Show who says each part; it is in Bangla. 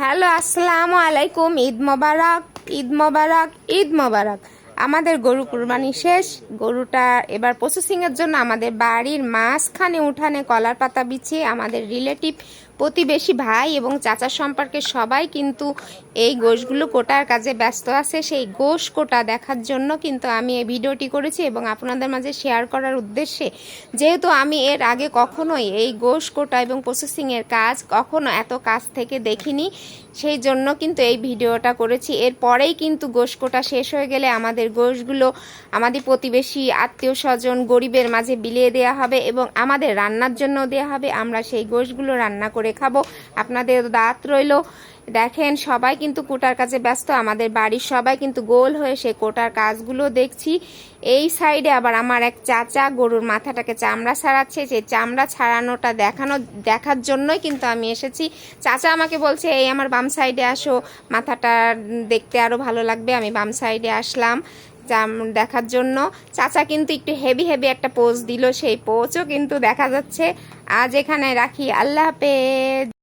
Speaker 1: হ্যালো, আসসালামু আলাইকুম। ঈদ মোবারক, ঈদ মোবারক, ঈদ মোবারক। আমাদের গরু কুরবানি শেষ। গরুটা এবার প্রসেসিংয়ের জন্য আমাদের বাড়ির মাঝখানে উঠানে কলার পাতা বিছিয়ে আমাদের রিলেটিভ, প্রতিবেশী, ভাই এবং চাচার সম্পর্কে সবাই কিন্তু এই গোশগুলো কোটার কাজে ব্যস্ত আছে। সেই গোশ কোটা দেখার জন্য কিন্তু আমি এই ভিডিওটি করেছি এবং আপনাদের মাঝে শেয়ার করার উদ্দেশ্যে, যেহেতু আমি এর আগে কখনোই এই গোশ কোটা এবং প্রসেসিংয়ের কাজ কখনো এত কাছ থেকে দেখিনি, সেই জন্য কিন্তু এই ভিডিওটা করেছি। এরপরেই কিন্তু গোশ কোটা শেষ হয়ে গেলে আমাদের গোশগুলো আমাদের প্রতিবেশী, আত্মীয় স্বজন, গরিবের মাঝে বিলিয়ে দেওয়া হবে এবং আমাদের রান্নার জন্য দেওয়া হবে। আমরা সেই গোশগুলো রান্না করে খাবো। আপনাদের দাঁত রইল। দেখেন, সবাই কিন্তু কোটার কাজে ব্যস্ত। আমাদের বাড়ির সবাই কিন্তু গোল হয়ে সে কোটার কাজগুলো দেখছি। এই সাইডে আবার আমার এক চাচা গরুর মাথাটাকে চামড়া ছাড়াচ্ছে। যে চামড়া ছাড়ানোটা দেখার জন্যই কিন্তু আমি এসেছি। চাচা আমাকে বলছে, এই আমার বাম সাইডে আসো, মাথাটা দেখতে আরও ভালো লাগবে। আমি বাম সাইডে আসলাম দেখার জন্য। চাচা কিন্তু একটু হেভি একটা পোজ দিল, সেই পোজও কিন্তু দেখা যাচ্ছে। আজ এখানে রাখি, আল্লাহ হাফেজ।